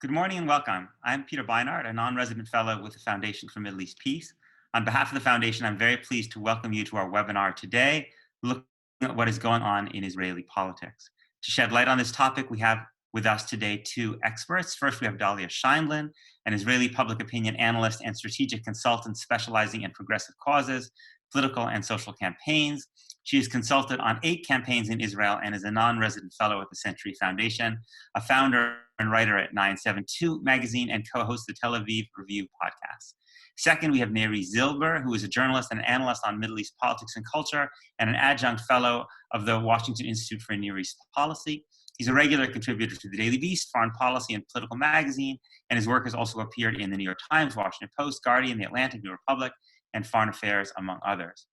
Good morning and welcome. I'm Peter Beinart, a non-resident fellow with the Foundation for Middle East Peace. On behalf of the Foundation, I'm very pleased to welcome you to our webinar today, looking at what is going on in Israeli politics. To shed light on this topic, we have with us today two experts. First, we have Dahlia Scheindlin, an Israeli public opinion analyst and strategic consultant specializing in progressive causes, political and social campaigns. She has consulted on 8 campaigns in Israel and is a non-resident fellow at the Century Foundation, a founder and writer at 972 magazine, and co-hosts the Tel Aviv Review Podcast. Second, we have Neri Zilber, who is a journalist and analyst on Middle East politics and culture and an adjunct fellow of the Washington Institute for Near East Policy. He's a regular contributor to the Daily Beast, Foreign Policy and Political Magazine, and his work has also appeared in the New York Times, Washington Post, Guardian, The Atlantic, New Republic, and Foreign Affairs, among others.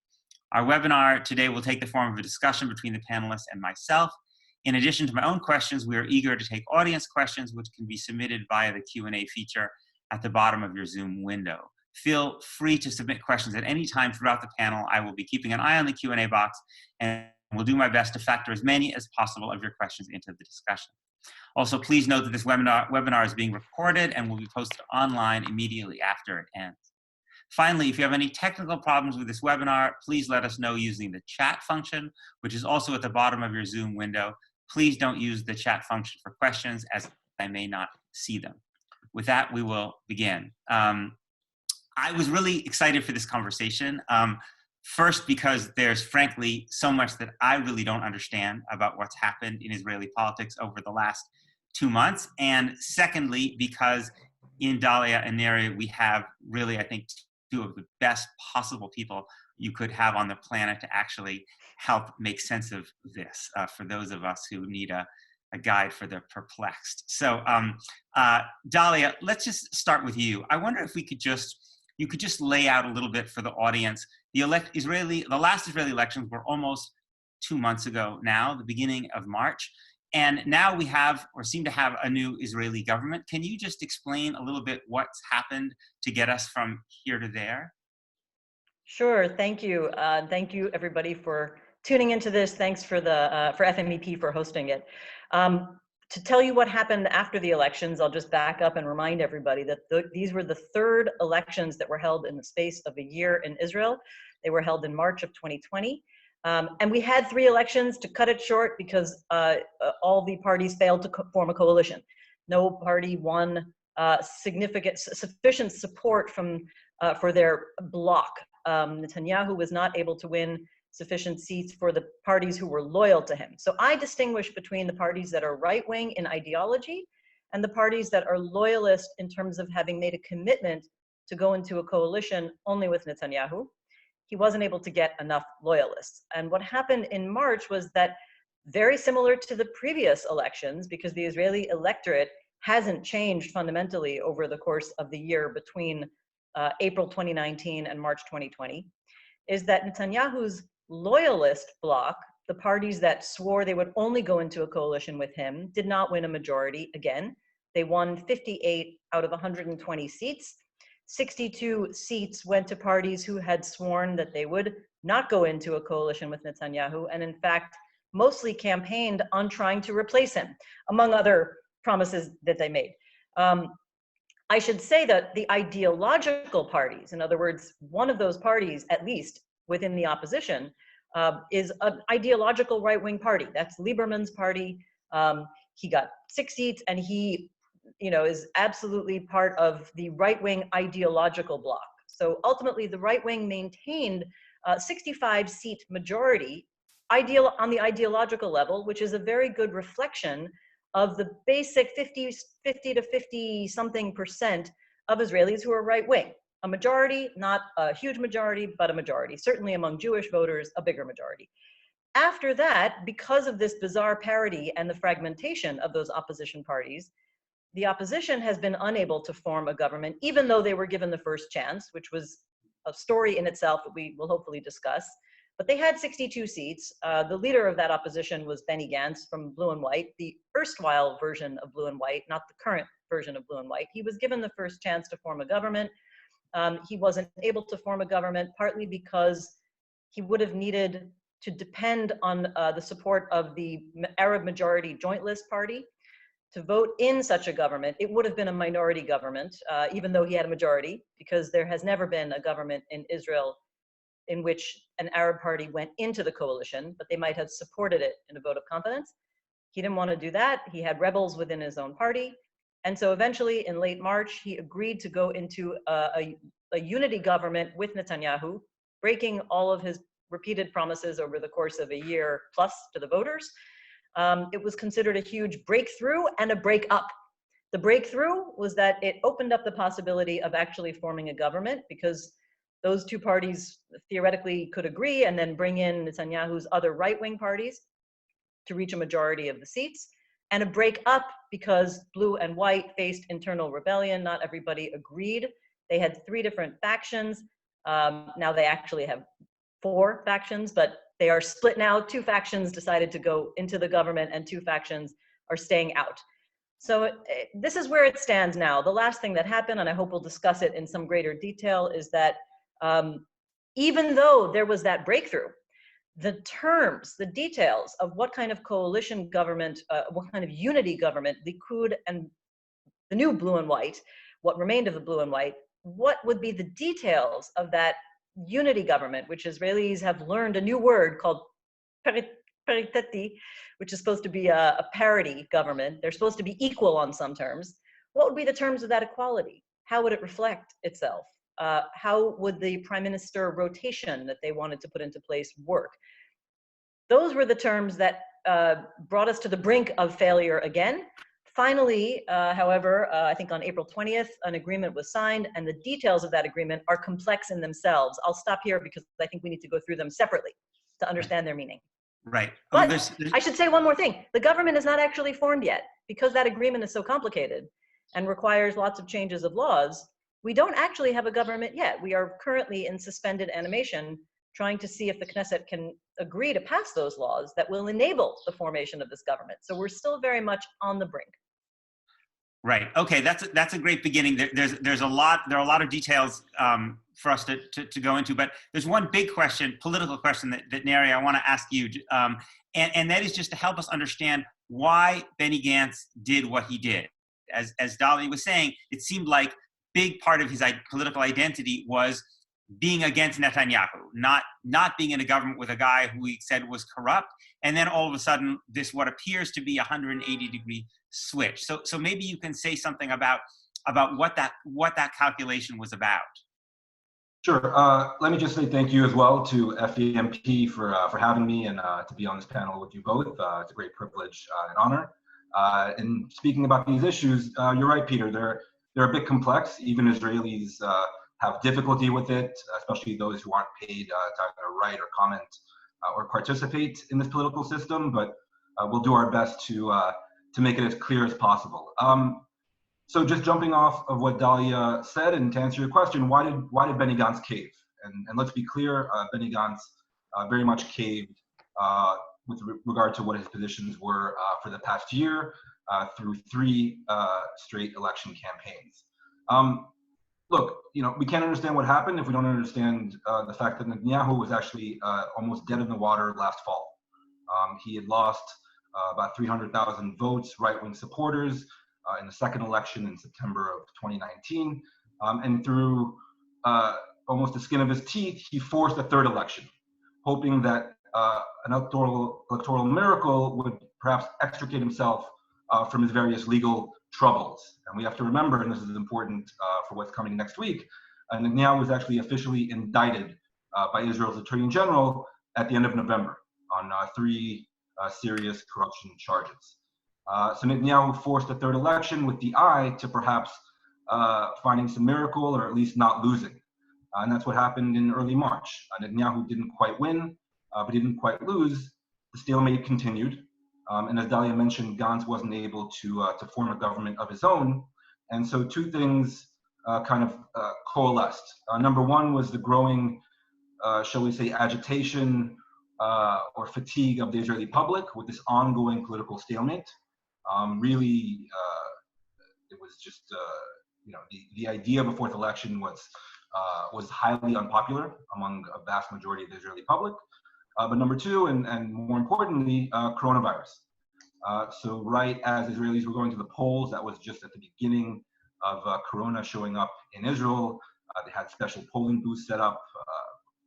Our webinar today will take the form of a discussion between the panelists and myself. In addition to my own questions, we are eager to take audience questions, which can be submitted via the Q&A feature at the bottom of your Zoom window. Feel free to submit questions at any time throughout the panel. I will be keeping an eye on the Q&A box and will do my best to factor as many as possible of your questions into the discussion. Also, please note that this webinar is being recorded and will be posted online immediately after it ends. Finally, if you have any technical problems with this webinar, please let us know using the chat function, which is also at the bottom of your Zoom window. Please don't use the chat function for questions, as I may not see them. With that, we will begin. I was really excited for this conversation. First, because there's frankly so much that I really don't understand about what's happened in Israeli politics over the last 2 months. And secondly, because in Dahlia and Neri, we have really, I think, 2 of the best possible people you could have on the planet to actually help make sense of this for those of us who need a guide for the perplexed. So Dahlia, let's just start with you. I wonder if you could just lay out a little bit for the audience. The last Israeli elections were almost 2 months ago now, the beginning of March. And now we have, or seem to have, a new Israeli government. Can you just explain a little bit what's happened to get us from here to there? Sure, thank you. Thank you everybody for tuning into this. Thanks for FMEP for hosting it. To tell you what happened after the elections, I'll just back up and remind everybody that these were the 3rd elections that were held in the space of a year in Israel. They were held in March of 2020. And we had 3 elections to cut it short because all the parties failed to form a coalition. No party won sufficient support for their bloc. Netanyahu was not able to win sufficient seats for the parties who were loyal to him. So I distinguish between the parties that are right-wing in ideology and the parties that are loyalist in terms of having made a commitment to go into a coalition only with Netanyahu. He wasn't able to get enough loyalists. And what happened in March was that, very similar to the previous elections, because the Israeli electorate hasn't changed fundamentally over the course of the year between April 2019 and March 2020, is that Netanyahu's loyalist bloc, the parties that swore they would only go into a coalition with him, did not win a majority again. They won 58 out of 120 seats. 62 seats went to parties who had sworn that they would not go into a coalition with Netanyahu, and in fact, mostly campaigned on trying to replace him, among other promises that they made. I should say that the ideological parties, in other words, one of those parties, at least within the opposition, is an ideological right-wing party. That's Lieberman's party. He got 6 seats, and he is absolutely part of the right-wing ideological bloc. So ultimately, the right wing maintained 65-seat majority on the ideological level, which is a very good reflection of the basic 50 to 50-something% of Israelis who are right-wing. A majority, not a huge majority, but a majority. Certainly among Jewish voters, a bigger majority. After that, because of this bizarre parity and the fragmentation of those opposition parties, the opposition has been unable to form a government, even though they were given the first chance, which was a story in itself that we will hopefully discuss. But they had 62 seats. The leader of that opposition was Benny Gantz from Blue and White, the erstwhile version of Blue and White, not the current version of Blue and White. He was given the first chance to form a government. He wasn't able to form a government, partly because he would have needed to depend on the support of the Arab majority Joint List Party, to vote in such a government, it would have been a minority government, even though he had a majority, because there has never been a government in Israel in which an Arab party went into the coalition, but they might have supported it in a vote of confidence. He didn't want to do that. He had rebels within his own party. And so eventually in late March, he agreed to go into a unity government with Netanyahu, breaking all of his repeated promises over the course of a year plus to the voters. It was considered a huge breakthrough and a break-up. The breakthrough was that it opened up the possibility of actually forming a government, because those two parties theoretically could agree and then bring in Netanyahu's other right-wing parties to reach a majority of the seats. And a break-up because blue and white faced internal rebellion. Not everybody agreed. They had 3 different factions. Now they actually have 4 factions, but they are split now. 2 factions decided to go into the government and 2 factions are staying out. So this is where it stands now. The last thing that happened, and I hope we'll discuss it in some greater detail, is that even though there was that breakthrough, the terms, the details of what kind of coalition government, what kind of unity government, Likud and the new blue and white, what remained of the blue and white, what would be the details of that unity government, which Israelis have learned a new word called pariteti, which is supposed to be a parity government. They're supposed to be equal on some terms. What would be the terms of that equality? How would it reflect itself? How would the prime minister rotation that they wanted to put into place work? Those were the terms that brought us to the brink of failure again. Finally, however, I think on April 20th, an agreement was signed, and the details of that agreement are complex in themselves. I'll stop here because I think we need to go through them separately to understand their meaning. Right. But I should say one more thing. The government is not actually formed yet, because that agreement is so complicated and requires lots of changes of laws. We don't actually have a government yet. We are currently in suspended animation, trying to see if the Knesset can agree to pass those laws that will enable the formation of this government. So we're still very much on the brink. Right. Okay. That's a great beginning. There are a lot of details for us to go into, but there's one big question, political question that Neri, I want to ask you, and that is just to help us understand why Benny Gantz did what he did. As Dahlia was saying, it seemed like big part of his political identity was being against Netanyahu, not being in a government with a guy who he said was corrupt, and then all of a sudden this what appears to be a 180-degree switch. So maybe you can say something about what that calculation was about. Sure. Let me just say thank you as well to FMEP for having me and to be on this panel with you both. It's a great privilege and honor. And speaking about these issues, you're right, Peter. They're a bit complex. Even Israelis have difficulty with it, especially those who aren't paid to either write or comment or participate in this political system. But we'll do our best to make it as clear as possible. So just jumping off of what Dahlia said, and to answer your question, why did Benny Gantz cave? And let's be clear, Benny Gantz very much caved with regard to what his positions were for the past year through 3 straight election campaigns. Look, we can't understand what happened if we don't understand the fact that Netanyahu was actually almost dead in the water last fall. He had lost about 300,000 votes, right-wing supporters, in the second election in September of 2019. And through almost the skin of his teeth, he forced a 3rd election, hoping that an electoral miracle would perhaps extricate himself from his various legal troubles. And we have to remember, and this is important for what's coming next week, Netanyahu was actually officially indicted by Israel's Attorney General at the end of November on 3 serious corruption charges. So Netanyahu forced a 3rd election with the eye to perhaps finding some miracle, or at least not losing. And that's what happened in early March. Netanyahu didn't quite win, but he didn't quite lose. The stalemate continued. And as Dahlia mentioned, Gantz wasn't able to form a government of his own. And so 2 things kind of coalesced. Number one was the growing, shall we say, agitation or fatigue of the Israeli public with this ongoing political stalemate. Really, it was just, the idea of a 4th election was highly unpopular among a vast majority of the Israeli public. But number 2, and more importantly, coronavirus. So right as Israelis were going to the polls, that was just at the beginning of Corona showing up in Israel. They had special polling booths set up,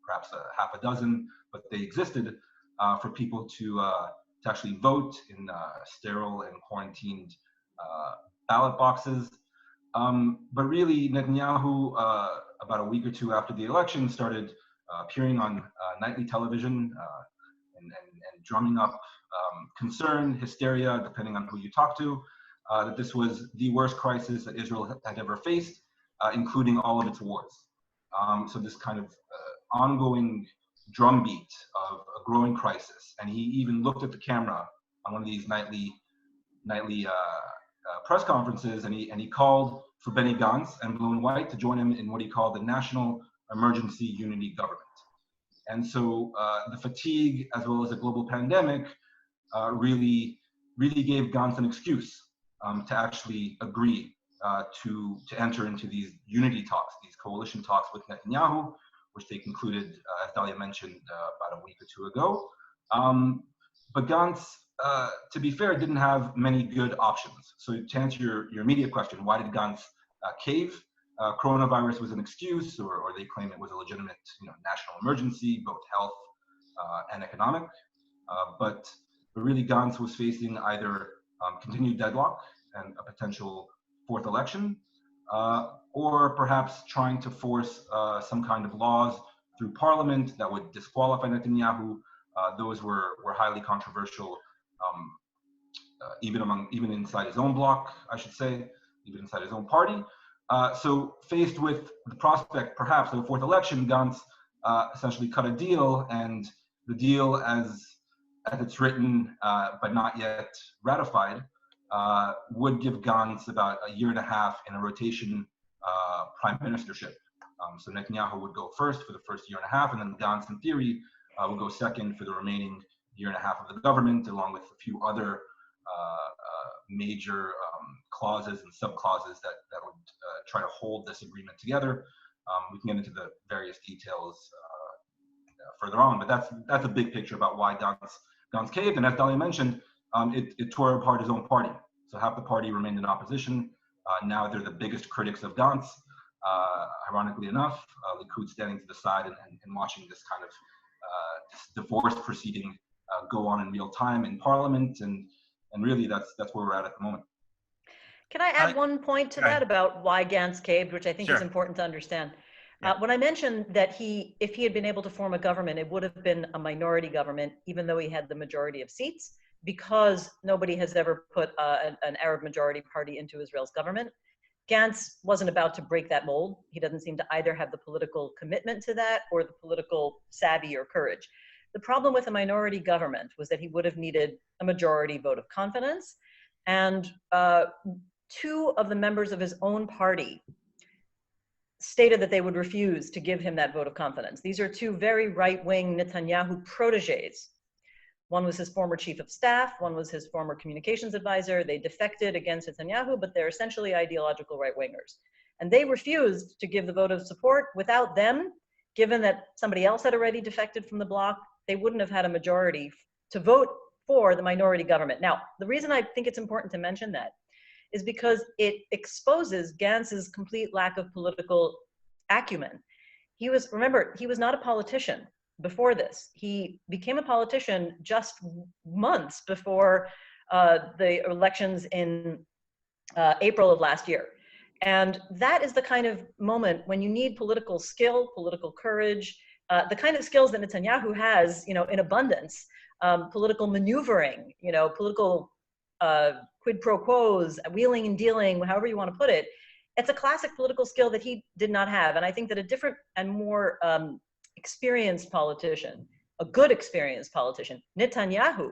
perhaps half a dozen, but they existed for people to actually vote in sterile and quarantined ballot boxes. But really, Netanyahu, about a week or two after the election, started appearing on nightly television and drumming up concern, hysteria, depending on who you talk to, that this was the worst crisis that Israel had ever faced, including all of its wars. So this kind of ongoing drumbeat of a growing crisis. And he even looked at the camera on one of these nightly press conferences, and he called for Benny Gantz and Blue and White to join him in what he called the National Emergency Unity Government. And so the fatigue, as well as the global pandemic, really gave Gantz an excuse to actually agree to enter into these unity talks, these coalition talks with Netanyahu, which they concluded, as Dahlia mentioned, about a week or two ago. But Gantz, to be fair, didn't have many good options. So to answer your immediate question, why did Gantz cave? Coronavirus was an excuse, or they claim it was a legitimate, national emergency, both health and economic. But really, Gantz was facing either continued deadlock and a potential fourth election, or perhaps trying to force some kind of laws through parliament that would disqualify Netanyahu. Those were highly controversial, even inside his own bloc, I should say, even inside his own party. So faced with the prospect, perhaps, of a fourth election, Gantz essentially cut a deal, and the deal, as it's written but not yet ratified, would give Gantz about a year and a half in a rotation prime ministership. So Netanyahu would go first for the first year and a half, and then Gantz, in theory, would go second for the remaining year and a half of the government, along with a few other major clauses and sub-clauses that would try to hold this agreement together. We can get into the various details further on, but that's a big picture about why Gantz caved. And as Dahlia mentioned, it tore apart his own party. So half the party remained in opposition. Now they're the biggest critics of Gantz. Ironically enough, Likud standing to the side and watching this kind of this divorce proceeding go on in real time in Parliament, and really that's where we're at the moment. Can I add one point to that about why Gantz caved, which I think is important to understand? When I mentioned that if he had been able to form a government, it would have been a minority government, even though he had the majority of seats, because nobody has ever put an Arab majority party into Israel's government. Gantz wasn't about to break that mold. He doesn't seem to either have the political commitment to that or the political savvy or courage. The problem with a minority government was that he would have needed a majority vote of confidence, and two of the members of his own party stated that they would refuse to give him that vote of confidence. These are two very right-wing Netanyahu proteges. One was his former chief of staff, one was his former communications advisor. They defected against Netanyahu, but they're essentially ideological right-wingers. And they refused to give the vote of support. Without them, given that somebody else had already defected from the bloc, they wouldn't have had a majority to vote for the minority government. Now, the reason I think it's important to mention that is because it exposes Gantz's complete lack of political acumen. Remember, he was not a politician before this. He became a politician just months before the elections in April of last year. And that is the kind of moment when you need political skill, political courage, the kind of skills that Netanyahu has, in abundance, political maneuvering, political quid pro quos, wheeling and dealing, however you want to put it. It's a classic political skill that he did not have. And I think that a different and more experienced politician, a good experienced politician, Netanyahu,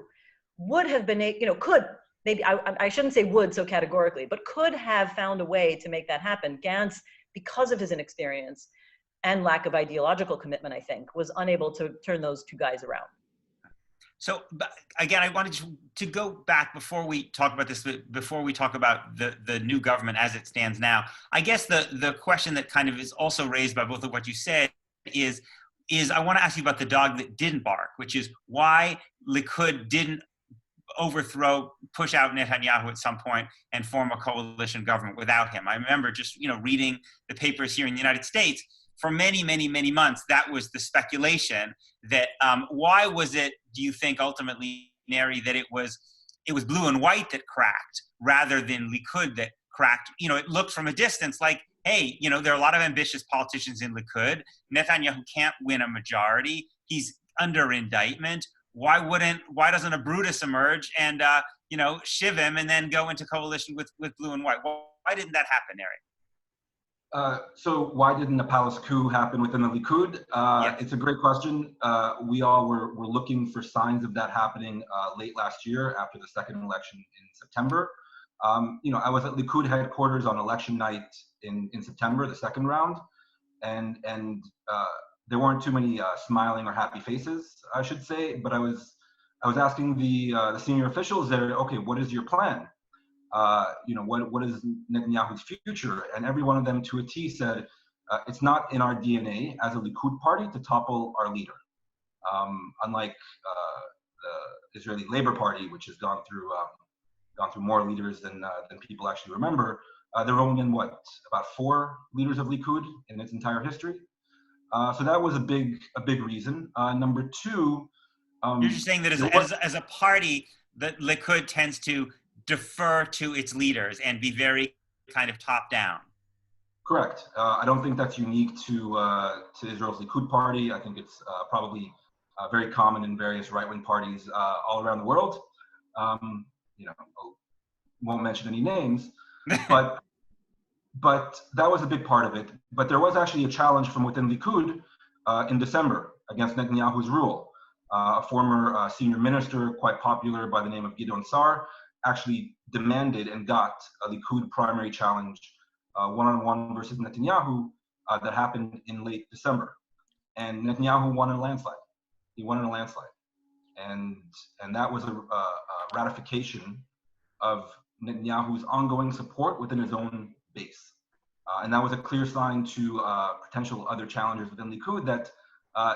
would have been, could, maybe, I shouldn't say would so categorically, but could have found a way to make that happen. Gantz, because of his inexperience and lack of ideological commitment, I think, was unable to turn those two guys around. So again, I wanted to go back before we talk about this, before we talk about the new government as it stands now. I guess the question that kind of is also raised by both of what you said is I want to ask you about the dog that didn't bark, which is why Likud didn't push out Netanyahu at some point and form a coalition government without him. I remember just, reading the papers here in the United States for many, many, many months. That was the speculation that, why was it, do you think ultimately, Neri, that it was blue and white that cracked rather than Likud that cracked? It looked from a distance like, hey, there are a lot of ambitious politicians in Likud. Netanyahu can't win a majority. He's under indictment. Why doesn't a Brutus emerge and, shiv him and then go into coalition with blue and white? Why didn't that happen, Neri? So why didn't the palace coup happen within the Likud? Yes. It's a great question. We all were looking for signs of that happening late last year after the second election in September. I was at Likud headquarters on election night in September, the second round, and there weren't too many smiling or happy faces, I should say. But I was asking the senior officials there, okay, what is your plan? What is Netanyahu's future? And every one of them to a T said, it's not in our DNA as a Likud party to topple our leader. Unlike the Israeli Labor Party, which has gone through more leaders than people actually remember. There have only been about 4 leaders of Likud in its entire history. So that was a big reason. Number 2, you're just saying that as a party, that Likud tends to defer to its leaders and be very kind of top down. Correct. I don't think that's unique to Israel's Likud party. I think it's probably very common in various right-wing parties all around the world. Won't mention any names, but that was a big part of it. But there was actually a challenge from within Likud in December against Netanyahu's rule. A former senior minister, quite popular by the name of Gideon Sa'ar, actually demanded and got a Likud primary challenge, one-on-one versus Netanyahu, that happened in late December. And Netanyahu won in a landslide. He won in a landslide. And that was a ratification of Netanyahu's ongoing support within his own base. And that was a clear sign to potential other challengers within Likud that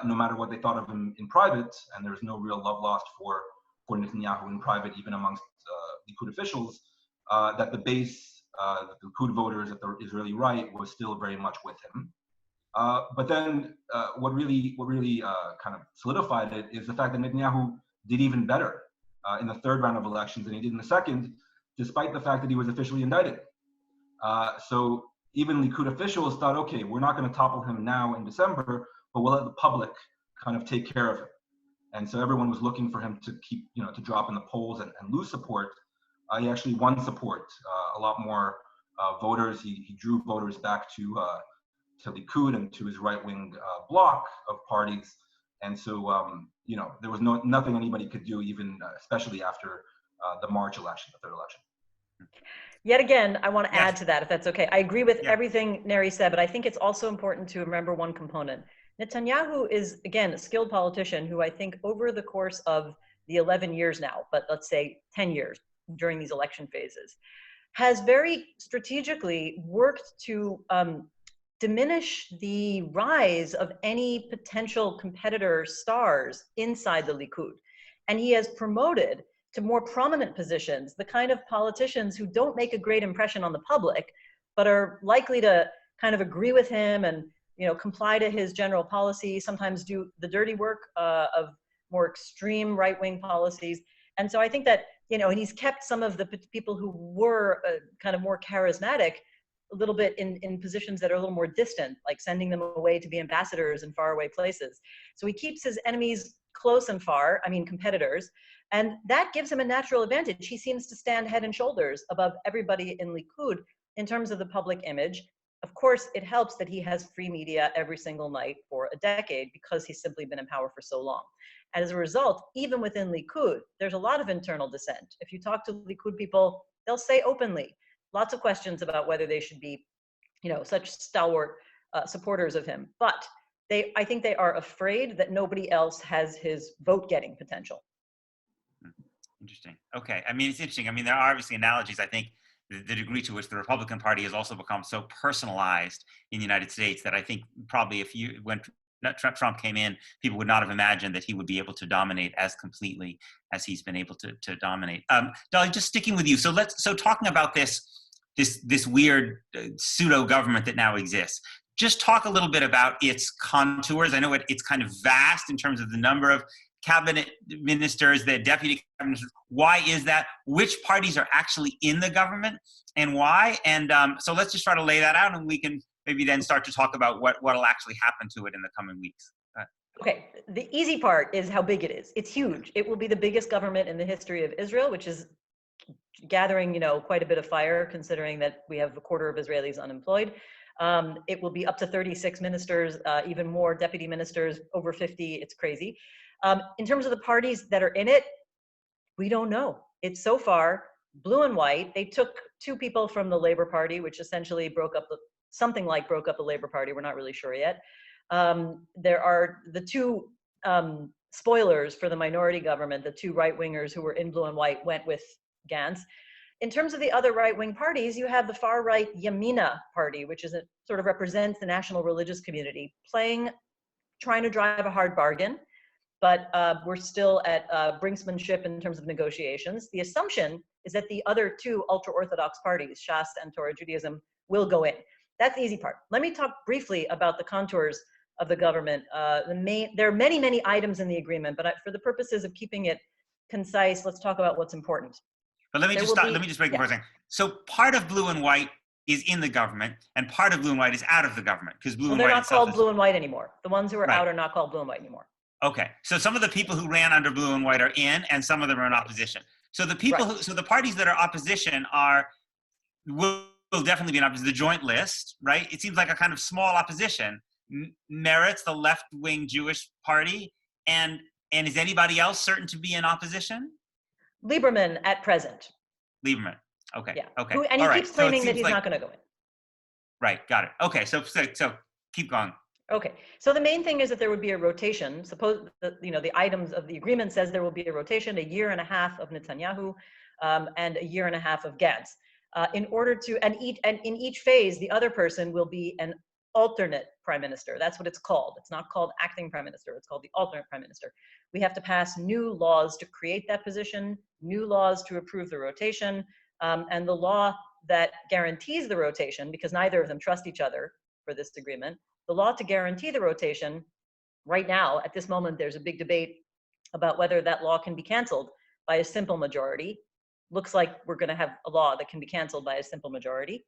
no matter what they thought of him in private, and there was no real love lost for Netanyahu in private, even amongst Likud officials, that the base, the Likud voters at the Israeli right was still very much with him. But then what really kind of solidified it is the fact that Netanyahu did even better in the third round of elections than he did in the second, despite the fact that he was officially indicted. So even Likud officials thought, okay, we're not going to topple him now in December, but we'll let the public kind of take care of him. And so everyone was looking for him to keep, to drop in the polls and lose support. He actually won support, a lot more voters. He drew voters back to Likud and to his right-wing bloc of parties. And so, there was nothing anybody could do, even especially after the March election, the third election. Yet again, I want to add to that, if that's okay. I agree with everything Neri said, but I think it's also important to remember one component. Netanyahu is, again, a skilled politician who I think over the course of the 11 years now, but let's say 10 years during these election phases, has very strategically worked to diminish the rise of any potential competitor stars inside the Likud. And he has promoted to more prominent positions the kind of politicians who don't make a great impression on the public, but are likely to kind of agree with him and comply to his general policy, sometimes do the dirty work of more extreme right-wing policies. And so I think that, he's kept some of the people who were kind of more charismatic a little bit in positions that are a little more distant, like sending them away to be ambassadors in faraway places. So he keeps his enemies close and far, competitors, and that gives him a natural advantage. He seems to stand head and shoulders above everybody in Likud in terms of the public image. Of course, it helps that he has free media every single night for a decade because he's simply been in power for so long. And as a result, even within Likud, there's a lot of internal dissent. If you talk to Likud people, they'll say openly, lots of questions about whether they should be, such stalwart supporters of him. But I think they are afraid that nobody else has his vote-getting potential. Interesting. Okay. It's interesting. There are obviously analogies. I think the degree to which the Republican Party has also become so personalized in the United States that I think probably if you went Trump came in, people would not have imagined that he would be able to dominate as completely as he's been able to dominate. Dahlia, just sticking with you. So talking about this weird pseudo government that now exists. Just talk a little bit about its contours. I know it's kind of vast in terms of the number of cabinet ministers, the deputy cabinet ministers. Why is that? Which parties are actually in the government and why? And so let's just try to lay that out, and we can maybe then start to talk about what'll actually happen to it in the coming weeks. Okay, the easy part is how big it is. It's huge. It will be the biggest government in the history of Israel, which is gathering, quite a bit of fire, considering that we have a quarter of Israelis unemployed. It will be up to 36 ministers, even more deputy ministers, over 50. It's crazy. In terms of the parties that are in it, we don't know. It's so far blue and white. They took two people from the Labour Party, which essentially broke up the Labour Party. We're not really sure yet. There are the two spoilers for the minority government, the two right-wingers who were in blue and white went with Gantz. In terms of the other right-wing parties, you have the far-right Yamina party, which sort of represents the national religious community, trying to drive a hard bargain, but we're still at brinksmanship in terms of negotiations. The assumption is that the other two ultra-Orthodox parties, Shas and Torah Judaism, will go in. That's the easy part. Let me talk briefly about the contours of the government. There are many, many items in the agreement, but for the purposes of keeping it concise, let's talk about what's important. But let me just break it for a second. So part of blue and white is in the government, and part of blue and white is out of the government, because blue and white. They're not called blue and white anymore. The ones who are out are not called blue and white anymore. Okay, so some of the people who ran under blue and white are in, and some of them are in opposition. So the people so the parties that are opposition will definitely be in opposition. The joint list, right? It seems like a kind of small opposition. Meretz, the left-wing Jewish party, and is anybody else certain to be in opposition? Lieberman at present. Lieberman. Okay. Yeah. Okay. And he keeps claiming that he's not going to go in. Right. Got it. Okay. So keep going. Okay. So the main thing is that there would be a rotation. Suppose that, the items of the agreement says there will be a rotation, a year and a half of Netanyahu, and a year and a half of Gantz. In each phase, the other person will be an alternate prime minister. That's what it's called. It's not called acting prime minister. It's called the alternate prime minister. We have to pass new laws to create that position, new laws to approve the rotation, and the law that guarantees the rotation, because neither of them trust each other for this agreement, the law to guarantee the rotation, right now, at this moment, there's a big debate about whether that law can be canceled by a simple majority. Looks like we're going to have a law that can be canceled by a simple majority.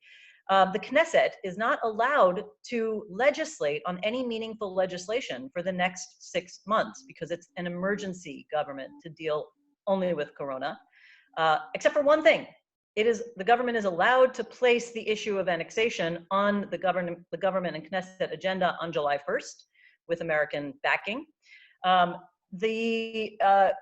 The Knesset is not allowed to legislate on any meaningful legislation for the next 6 months because it's an emergency government to deal only with Corona, except for one thing. The government is allowed to place the issue of annexation on the government and Knesset agenda on July 1st with American backing. The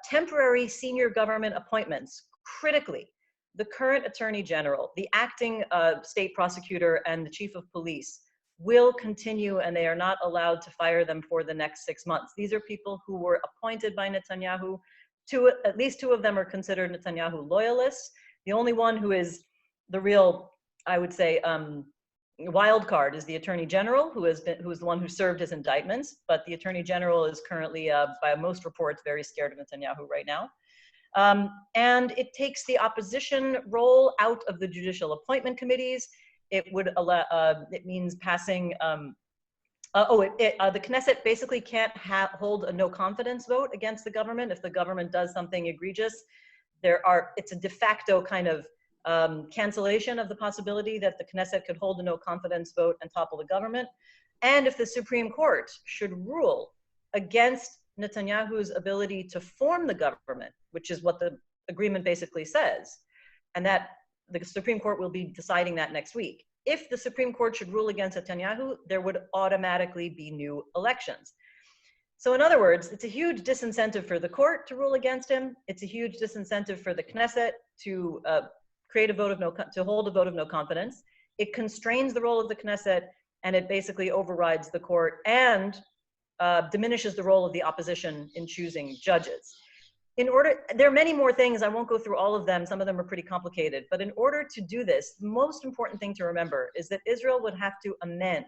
temporary senior government appointments, critically, the current attorney general, the acting state prosecutor, and the chief of police will continue, and they are not allowed to fire them for the next 6 months. These are people who were appointed by Netanyahu. At least two of them are considered Netanyahu loyalists. The only one who is the real, I would say, wild card is the attorney general, who is the one who served his indictments. But the attorney general is currently, by most reports, very scared of Netanyahu right now. And it takes the opposition role out of the judicial appointment committees. It would allow. It means passing. The Knesset basically can't hold a no confidence vote against the government if the government does something egregious. It's a de facto kind of cancellation of the possibility that the Knesset could hold a no confidence vote and topple the government. And if the Supreme Court should rule against Netanyahu's ability to form the government, which is what the agreement basically says, and that the Supreme Court will be deciding that next week. If the Supreme Court should rule against Netanyahu, there would automatically be new elections. So in other words, it's a huge disincentive for the court to rule against him. It's a huge disincentive for the Knesset to hold a vote of no confidence. It constrains the role of the Knesset, and it basically overrides the court and diminishes the role of the opposition in choosing judges. There are many more things. I won't go through all of them. Some of them are pretty complicated. But in order to do this, the most important thing to remember is that Israel would have to amend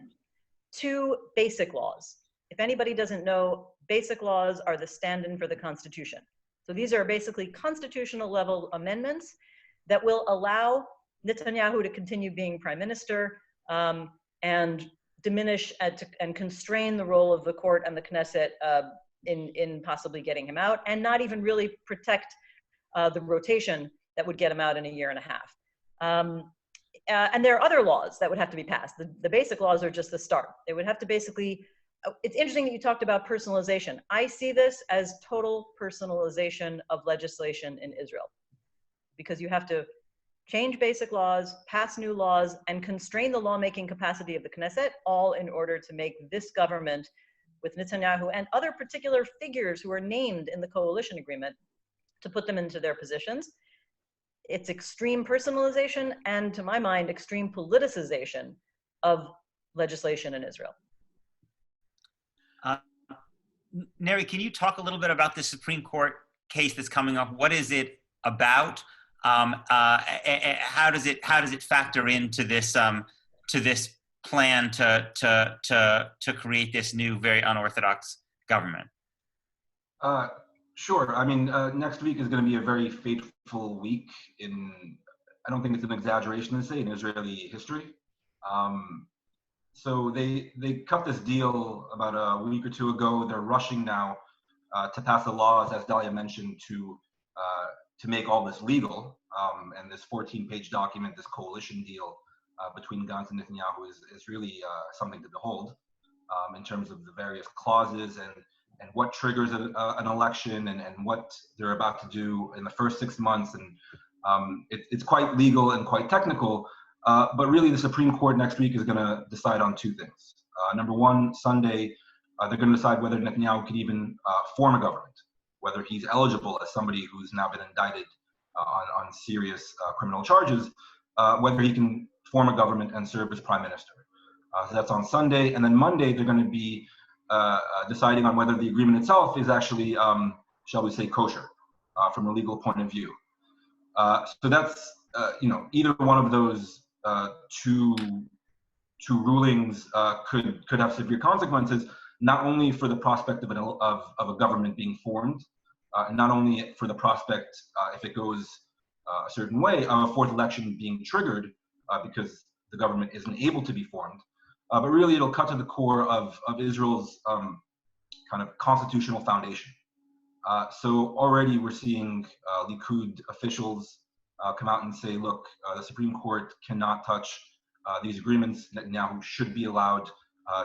two basic laws. if anybody doesn't know, basic laws are the stand-in for the Constitution. So these are basically constitutional level amendments that will allow Netanyahu to continue being prime minister and diminish and constrain the role of the court and the Knesset in possibly getting him out, and not even really protect the rotation that would get him out in a year and a half. And there are other laws that would have to be passed. The basic laws are just the start. They would have to basically, it's interesting that you talked about personalization. I see this as total personalization of legislation in Israel, because you have to change basic laws, pass new laws, and constrain the lawmaking capacity of the Knesset, all in order to make this government, with Netanyahu and other particular figures who are named in the coalition agreement, to put them into their positions. It's extreme personalization and, to my mind, extreme politicization of legislation in Israel. Neri, can you talk a little bit about the Supreme Court case that's coming up? What is it about? How does it factor into this plan to create this new, very unorthodox government? Sure. I mean, next week is going to be a very fateful week I don't think it's an exaggeration to say, in Israeli history. So they cut this deal about a week or two ago. They're rushing now to pass the laws, as Dahlia mentioned, to make all this legal. And this 14-page document, this coalition deal between Gantz and Netanyahu is really something to behold in terms of the various clauses and what triggers an election and what they're about to do in the first 6 months. And it's quite legal and quite technical, but really the Supreme Court next week is going to decide on two things. Number one, Sunday, they're going to decide whether Netanyahu can even form a government, whether he's eligible as somebody who's now been indicted on serious criminal charges, whether he can form a government and serve as prime minister. So that's on Sunday. And then Monday, they're going to be deciding on whether the agreement itself is actually, shall we say, kosher from a legal point of view. So that's, either one of those two rulings could have severe consequences, not only for the prospect of a government being formed, not only for the prospect, if it goes a certain way, of a fourth election being triggered because the government isn't able to be formed, but really it'll cut to the core of Israel's kind of constitutional foundation. So already we're seeing Likud officials come out and say, look, the Supreme Court cannot touch these agreements. Netanyahu should be allowed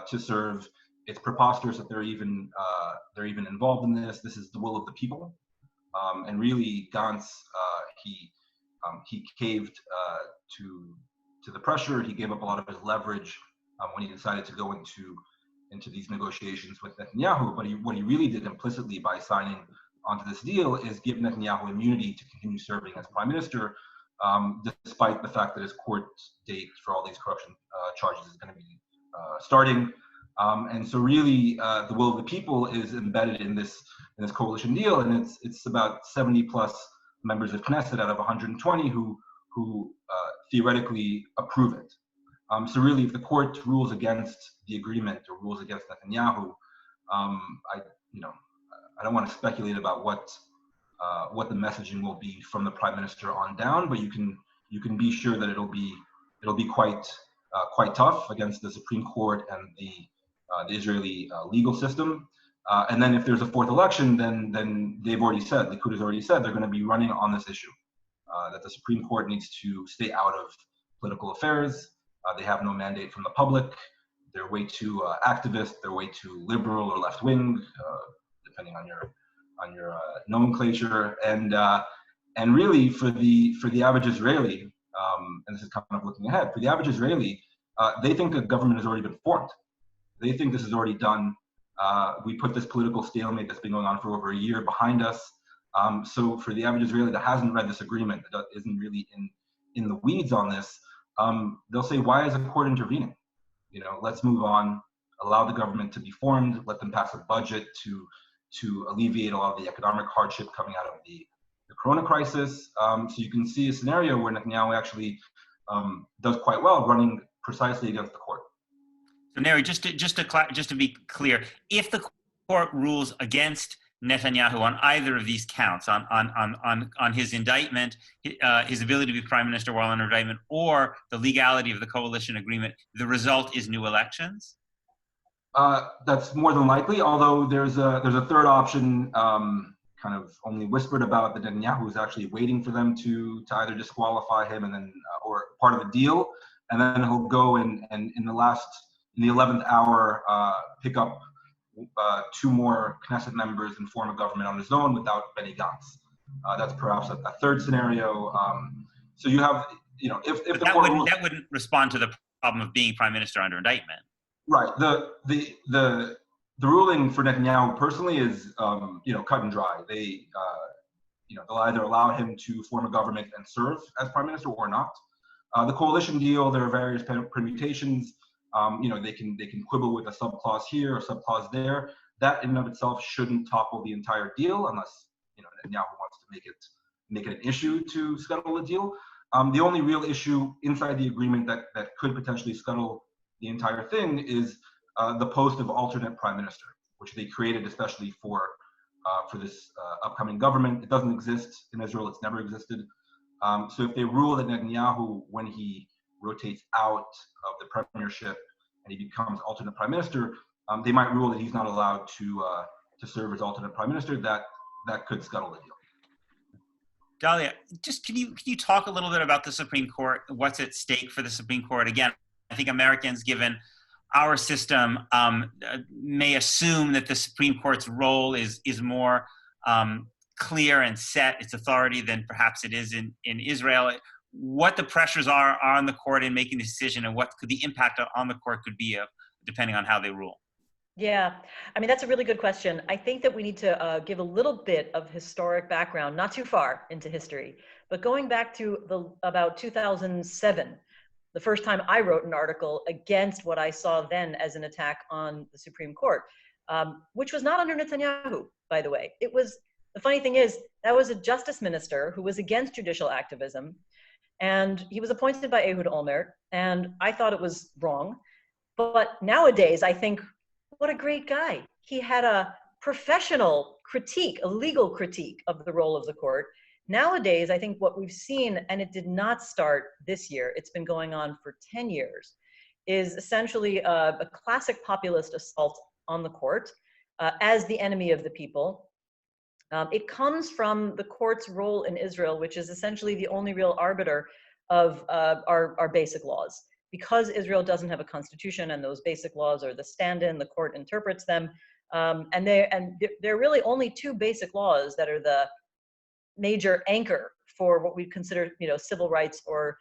to serve. It's preposterous that they're even involved in this. This is the will of the people. And really, Gantz, he caved to the pressure. He gave up a lot of his leverage when he decided to go into these negotiations with Netanyahu. But what he really did implicitly by signing onto this deal is give Netanyahu immunity to continue serving as prime minister, despite the fact that his court date for all these corruption charges is going to be starting. And so really, the will of the people is embedded in this coalition deal, and it's about 70 plus members of Knesset out of 120 who theoretically approve it. So really, if the court rules against the agreement or rules against Netanyahu, I don't want to speculate about what the messaging will be from the prime minister on down, but you can be sure that it'll be quite tough against the Supreme Court and the Israeli legal system. And then if there's a fourth election, then they've already said, Likud has already said, they're going to be running on this issue, that the Supreme Court needs to stay out of political affairs. They have no mandate from the public. They're way too activist. They're way too liberal or left wing, depending on your nomenclature. And really for the average Israeli, and this is kind of looking ahead, for the average Israeli, they think the government has already been formed. They think this is already done. We put this political stalemate that's been going on for over a year behind us. So for the average Israeli that hasn't read this agreement, that isn't really in the weeds on this, they'll say, why is the court intervening? Let's move on, allow the government to be formed, let them pass a budget to alleviate a lot of the economic hardship coming out of the corona crisis. So you can see a scenario where Netanyahu actually does quite well running precisely against the court. So, Neri, just to be clear, if the court rules against Netanyahu on either of these counts, on his indictment, his ability to be prime minister while under indictment, or the legality of the coalition agreement, the result is new elections? That's more than likely, although there's a third option, kind of only whispered about, that Netanyahu is actually waiting for them to either disqualify him and then or part of the deal, and then he'll go and in the 11th hour pick up 2 more Knesset members and form a government on his own without Benny Gantz. That's perhaps a third scenario. So you have, if the court rules, that wouldn't respond to the problem of being prime minister under indictment. Right. The ruling for Netanyahu personally is cut and dry. They'll either allow him to form a government and serve as prime minister or not. The coalition deal, there are various permutations. They can quibble with a subclause here or subclause there. That in and of itself shouldn't topple the entire deal, unless Netanyahu wants to make it an issue to scuttle the deal. The only real issue inside the agreement that could potentially scuttle the entire thing is the post of alternate prime minister, which they created especially for this upcoming government. It doesn't exist in Israel. It's never existed. So if they rule that Netanyahu, when he rotates out of the premiership and he becomes alternate prime minister, they might rule that he's not allowed to serve as alternate prime minister. That could scuttle the deal. Dahlia, just can you talk a little bit about the Supreme Court? What's at stake for the Supreme Court? Again, I think Americans, given our system, may assume that the Supreme Court's role is more clear and set, its authority, than perhaps it is in Israel. What the pressures are on the court in making the decision, and what could the impact on the court could be depending on how they rule? Yeah, I mean, that's a really good question. I think that we need to give a little bit of historic background, not too far into history, but going back to about 2007, the first time I wrote an article against what I saw then as an attack on the Supreme Court, which was not under Netanyahu, by the way. The funny thing is, that was a justice minister who was against judicial activism, and he was appointed by Ehud Olmert, and I thought it was wrong. But nowadays, I think, what a great guy. He had a professional critique, a legal critique of the role of the court. Nowadays, I think what we've seen, and it did not start this year, it's been going on for 10 years, is essentially a classic populist assault on the court as the enemy of the people. It comes from the court's role in Israel, which is essentially the only real arbiter of our basic laws. Because Israel doesn't have a constitution and those basic laws are the stand-in, the court interprets them. And there are really only 2 basic laws that are the major anchor for what we consider, civil rights or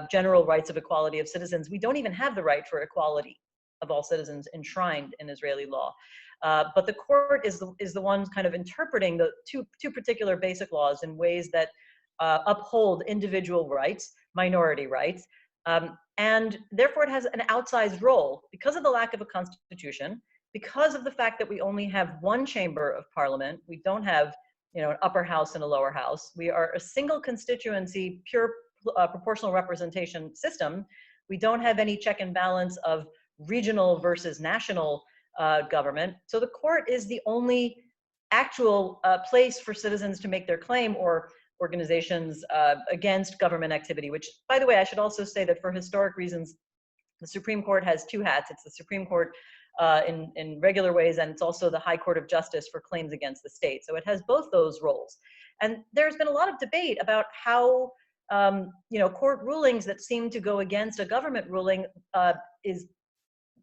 general rights of equality of citizens. We don't even have the right for equality of all citizens enshrined in Israeli law. But the court is the one kind of interpreting the two particular basic laws in ways that uphold individual rights, minority rights, and therefore it has an outsized role because of the lack of a constitution, because of the fact that we only have 1 chamber of parliament. We don't have an upper house and a lower house. We are a single constituency, pure proportional representation system. We don't have any check and balance of regional versus national government. So the court is the only actual place for citizens to make their claim, or organizations against government activity, which, by the way, I should also say that for historic reasons, the Supreme Court has 2 hats. It's the Supreme Court in regular ways, and it's also the High Court of Justice for claims against the state. So it has both those roles. And there's been a lot of debate about how court rulings that seem to go against a government ruling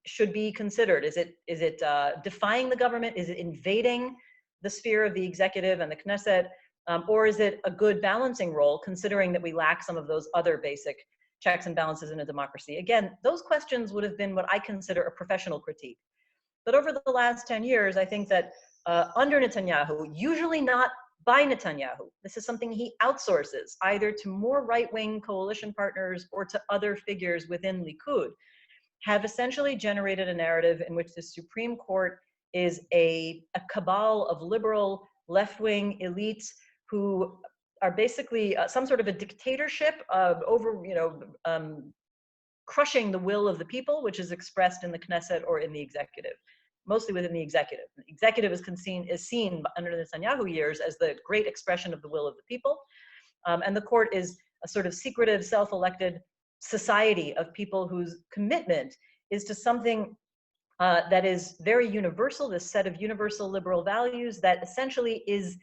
should be considered. Is it defying the government? Is it invading the sphere of the executive and the Knesset? Or is it a good balancing role, considering that we lack some of those other basic checks and balances in a democracy? Again, those questions would have been what I consider a professional critique. But over the last 10 years, I think that under Netanyahu, usually not by Netanyahu, this is something he outsources either to more right-wing coalition partners or to other figures within Likud, have essentially generated a narrative in which the Supreme Court is a cabal of liberal left-wing elites who are basically some sort of a dictatorship over, crushing the will of the people, which is expressed in the Knesset or in the executive, mostly within the executive. The executive is seen under the Netanyahu years as the great expression of the will of the people. And the court is a sort of secretive, self-elected society of people whose commitment is to something that is very universal, this set of universal liberal values that essentially is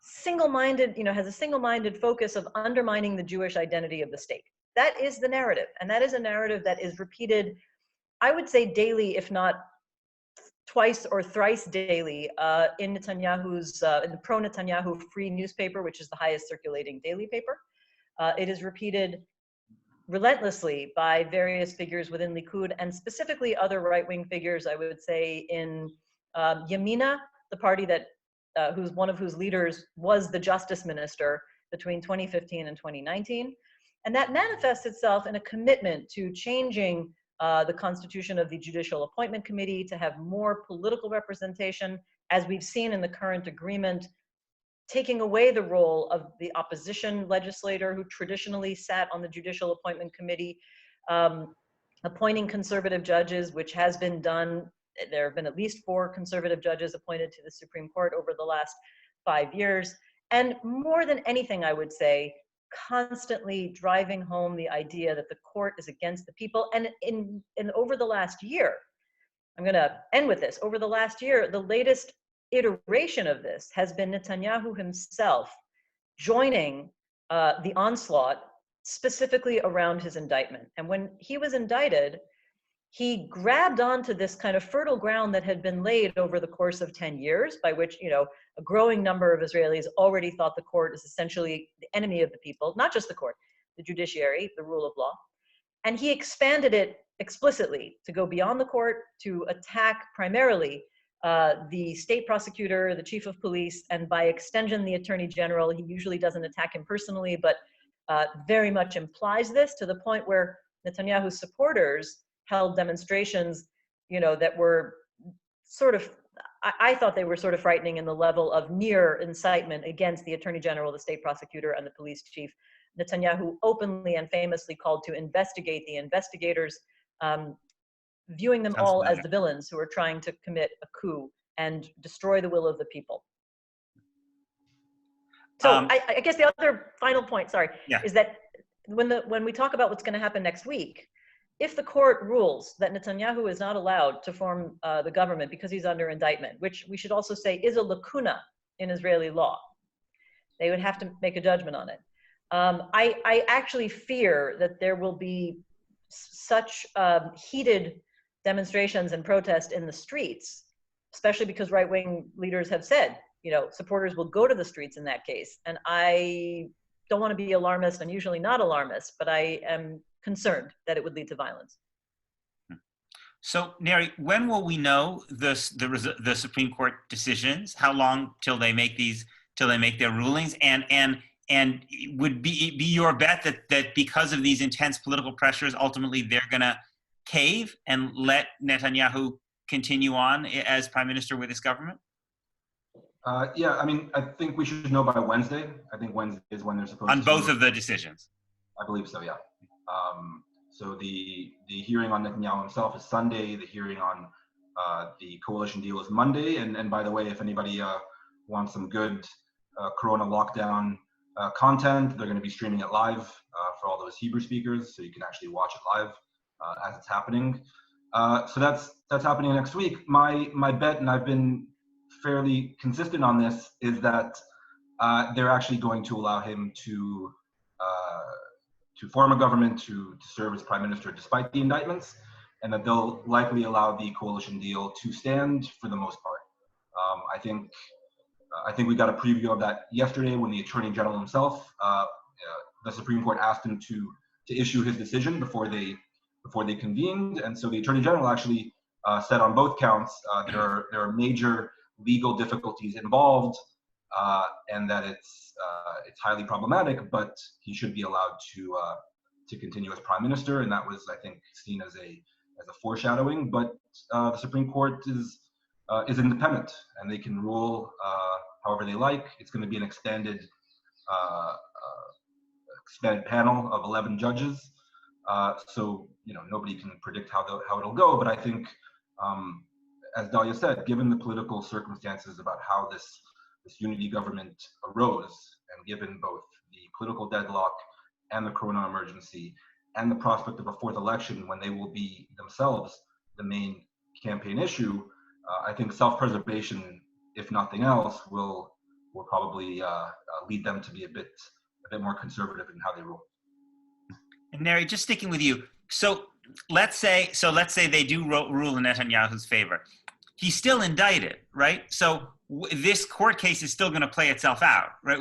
single-minded, has a single-minded focus of undermining the Jewish identity of the state. That is the narrative. And that is a narrative that is repeated, I would say daily, if not twice or thrice daily, in Netanyahu's, in the pro-Netanyahu Free newspaper, which is the highest circulating daily paper. It is repeated relentlessly by various figures within Likud, and specifically other right-wing figures, I would say, in Yamina, the party that one of whose leaders was the justice minister between 2015 and 2019. And that manifests itself in a commitment to changing the constitution of the Judicial Appointment Committee to have more political representation, as we've seen in the current agreement, taking away the role of the opposition legislator who traditionally sat on the Judicial Appointment Committee, appointing conservative judges, which has been done. There have been at least 4 conservative judges appointed to the Supreme Court over the last 5 years. And more than anything, I would say, constantly driving home the idea that the court is against the people. And over the last year, I'm going to end with this. Over the last year, the latest iteration of this has been Netanyahu himself joining the onslaught specifically around his indictment. And when he was indicted, he grabbed onto this kind of fertile ground that had been laid over the course of 10 years, by which, a growing number of Israelis already thought the court is essentially the enemy of the people, not just the court, the judiciary, the rule of law. And he expanded it explicitly to go beyond the court, to attack primarily the state prosecutor, the chief of police, and by extension, the attorney general. He usually doesn't attack him personally, but very much implies this, to the point where Netanyahu's supporters held demonstrations, that were sort of, I thought they were sort of frightening in the level of near incitement against the attorney general, the state prosecutor, and the police chief. Netanyahu openly and famously called to investigate the investigators, viewing them all as the villains who are trying to commit a coup and destroy the will of the people. So I guess the other final point, is that when we talk about what's going to happen next week, if the court rules that Netanyahu is not allowed to form the government because he's under indictment, which we should also say is a lacuna in Israeli law, they would have to make a judgment on it. I actually fear that there will be such heated demonstrations and protests in the streets, especially because right-wing leaders have said, supporters will go to the streets in that case. And I don't want to be alarmist. I'm usually not alarmist, but I am concerned that it would lead to violence. So, Neri, when will we know the Supreme Court decisions? How long till they make their rulings? And would be your bet that because of these intense political pressures, ultimately they're going to cave and let Netanyahu continue on as prime minister with his government? Yeah, I think we should know by Wednesday. I think Wednesday is when they're supposed to. On both of the decisions? I believe so, yeah. So the hearing on Netanyahu himself is Sunday. The hearing on the coalition deal is Monday. And by the way, if anybody wants some good Corona lockdown content, they're going to be streaming it live for all those Hebrew speakers, so you can actually watch it live as it's happening. So that's happening next week. My bet, and I've been fairly consistent on this, is that they're actually going to allow him to form a government, to serve as prime minister despite the indictments, and that they'll likely allow the coalition deal to stand for the most part. I think we got a preview of that yesterday when the attorney general himself, the Supreme Court asked him to issue his decision before they convened, and so the attorney general actually said on both counts there are major legal difficulties involved, and that it's highly problematic, but he should be allowed to continue as prime minister, and that was, I think, seen as a foreshadowing. But the Supreme Court is independent, and they can rule however they like. It's going to be an expanded panel of 11 judges, So nobody can predict how it'll go. But I think, as Dahlia said, given the political circumstances about how this unity government arose, and given both the political deadlock and the corona emergency, and the prospect of a fourth election when they will be themselves the main campaign issue, I think self-preservation, if nothing else, will probably lead them to be a bit more conservative in how they rule. And Neri, just sticking with you. So let's say they do rule in Netanyahu's favor. He's still indicted, right? So this court case is still going to play itself out, right?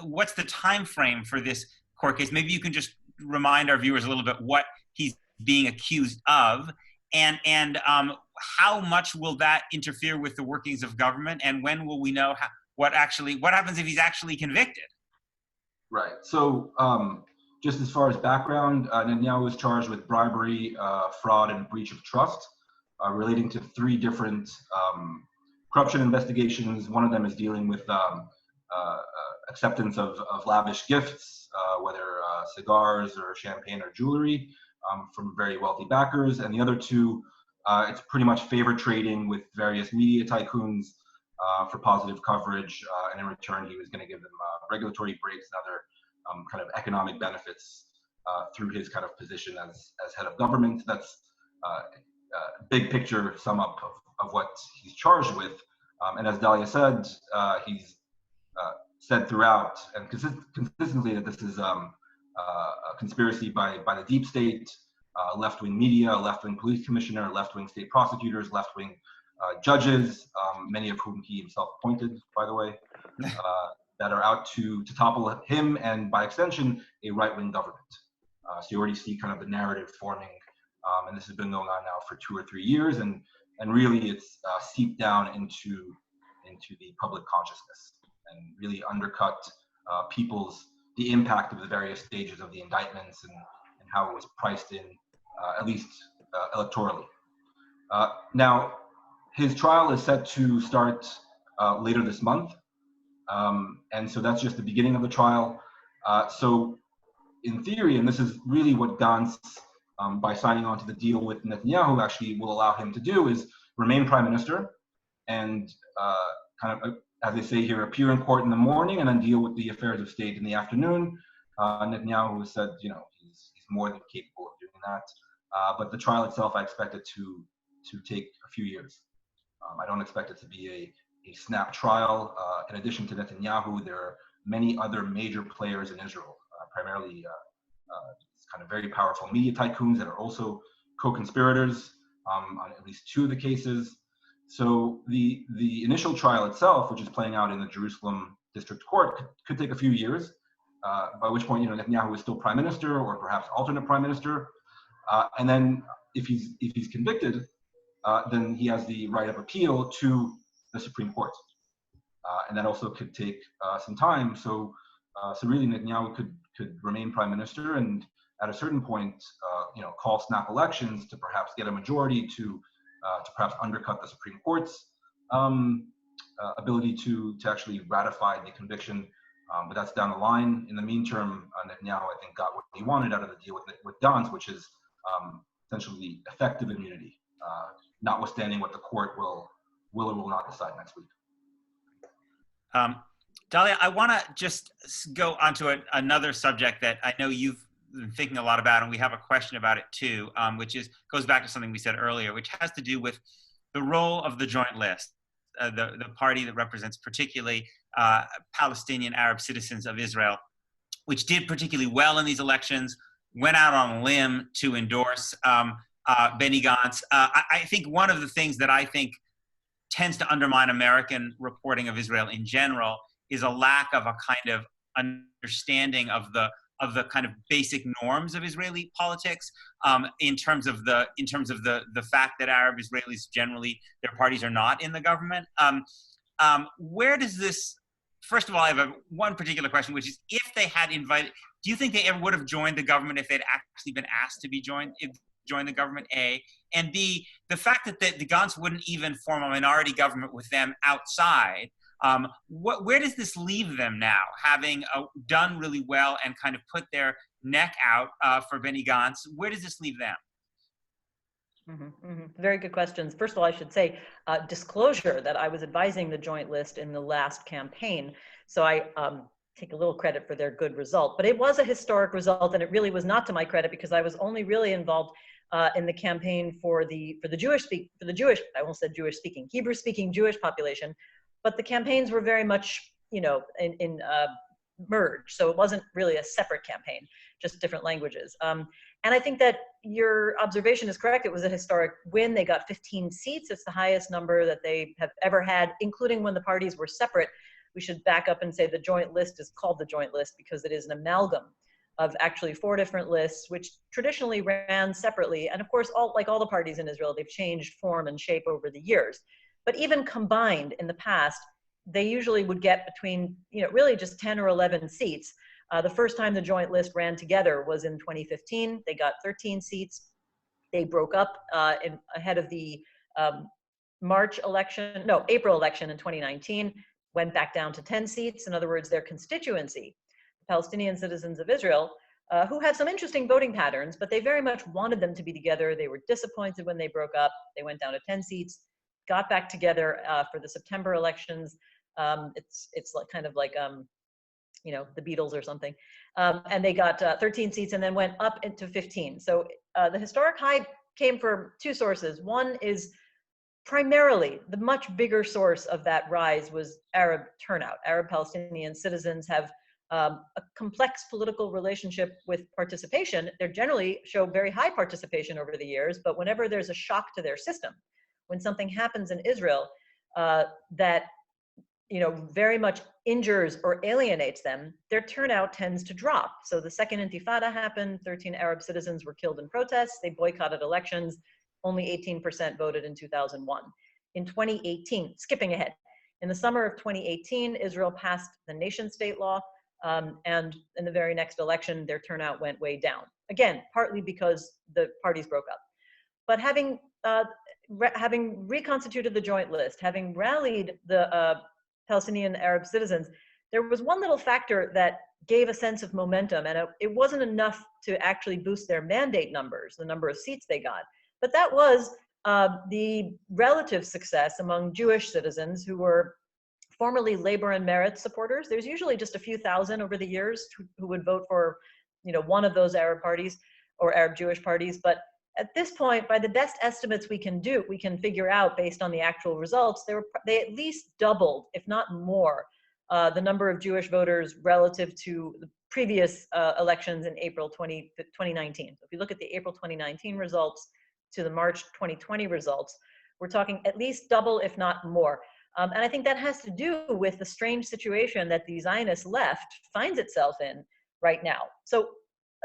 What's the time frame for this court case? Maybe you can just remind our viewers a little bit what he's being accused of, and how much will that interfere with the workings of government, and when will we know what happens if he's actually convicted? Right. So just as far as background, Netanyahu was charged with bribery, fraud, and breach of trust relating to 3 different corruption investigations. One of them is dealing with acceptance of lavish gifts, whether cigars or champagne or jewelry, from very wealthy backers. And the other 2, it's pretty much favor trading with various media tycoons for positive coverage, and in return he was going to give them regulatory breaks and other kind of economic benefits through his kind of position as head of government. That's big picture sum up of what he's charged with. And as Dahlia said, he's said throughout and consistently that this is a conspiracy by the deep state, left-wing media, left-wing police commissioner, left-wing state prosecutors, left-wing judges, many of whom he himself appointed, by the way, that are out to topple him and, by extension, a right-wing government. So you already see kind of the narrative forming, and this has been going on now for 2 or 3 years, and really it's seeped down into the public consciousness and really undercut the impact of the various stages of the indictments and how it was priced in, at least electorally. Now, his trial is set to start later this month. And so that's just the beginning of the trial. So in theory, and this is really what Gantz, by signing on to the deal with Netanyahu, actually will allow him to do, is remain prime minister and kind of, as they say here, appear in court in the morning and then deal with the affairs of state in the afternoon. Netanyahu has said, he's more than capable of doing that. But the trial itself, I expect it to take a few years. I don't expect it to be a snap trial. In addition to Netanyahu, there are many other major players in Israel, primarily kind of very powerful media tycoons that are also co-conspirators on at least 2 of the cases. So the initial trial itself, which is playing out in the Jerusalem District Court, could take a few years, by which point Netanyahu is still prime minister or perhaps alternate prime minister. And then if he's convicted, then he has the right of appeal to the Supreme Court, and that also could take some time. So really, Netanyahu could remain prime minister, and at a certain point, call snap elections to perhaps get a majority to perhaps undercut the Supreme Court's ability to actually ratify the conviction. But that's down the line. In the meantime, Netanyahu, I think, got what he wanted out of the deal with Gantz, which is essentially effective immunity, notwithstanding what the court will or will not decide next week. Dahlia, I want to just go onto another subject that I know you've been thinking a lot about, and we have a question about it too, which goes back to something we said earlier, which has to do with the role of the Joint List, the party that represents particularly Palestinian Arab citizens of Israel, which did particularly well in these elections, went out on a limb to endorse Benny Gantz. I think one of the things that I think tends to undermine American reporting of Israel in general is a lack of a kind of understanding of the kind of basic norms of Israeli politics, in terms of the fact that Arab Israelis generally, their parties are not in the government. Where does this? First of all, I have one particular question, which is, if they had invited, do you think they ever would have joined the government if they'd actually been asked to join the government, A? And B, the fact that the Gantz wouldn't even form a minority government with them outside, where does this leave them now, having done really well and kind of put their neck out for Benny Gantz. Where does this leave them? Very good questions. First of all, I should say disclosure that I was advising the joint list in the last campaign. So I take a little credit for their good result, but it was a historic result, and it really was not to my credit because I was only really involved in the campaign for the Jewish, I almost said Jewish speaking, Hebrew speaking Jewish population, but the campaigns were very much, in merged. So it wasn't really a separate campaign, just different languages. And I think that your observation is correct. It was a historic win. They got 15 seats. It's the highest number that they have ever had, including when the parties were separate. We should back up and say the joint list is called the joint list because it is an amalgam of actually 4 different lists, which traditionally ran separately. And of course, like all the parties in Israel, they've changed form and shape over the years. But even combined in the past, they usually would get between, really just 10 or 11 seats. The first time the joint list ran together was in 2015. They got 13 seats. They broke up ahead of the April election in 2019, went back down to 10 seats. In other words, their constituency, the Palestinian citizens of Israel, who have some interesting voting patterns, but they very much wanted them to be together. They were disappointed when they broke up. They went down to 10 seats, got back together for the September elections. It's like kind of like the Beatles or something. And they got 13 seats and then went up into 15. So the historic high came from 2 sources. One is primarily the much bigger source of that rise was Arab turnout. Arab Palestinian citizens have a complex political relationship with participation. They generally show very high participation over the years, but whenever there's a shock to their system, when something happens in Israel that very much injures or alienates them, their turnout tends to drop. So the second Intifada happened, 13 Arab citizens were killed in protests, they boycotted elections, only 18% voted in 2001. In 2018, skipping ahead, in the summer of 2018, Israel passed the nation state law, and in the very next election, their turnout went way down. Again, partly because the parties broke up. But having reconstituted the joint list, having rallied the Palestinian Arab citizens, there was one little factor that gave a sense of momentum, and it wasn't enough to actually boost their mandate numbers, the number of seats they got, but that was the relative success among Jewish citizens who were formerly Labor and Meretz supporters. There's usually just a few thousand over the years who would vote for one of those Arab parties or Arab Jewish parties, but at this point, by the best estimates we can figure out based on the actual results, they at least doubled, if not more, the number of Jewish voters relative to the previous elections in April 2019. So if you look at the April 2019 results to the March 2020 results, we're talking at least double, if not more. And I think that has to do with the strange situation that the Zionist left finds itself in right now. So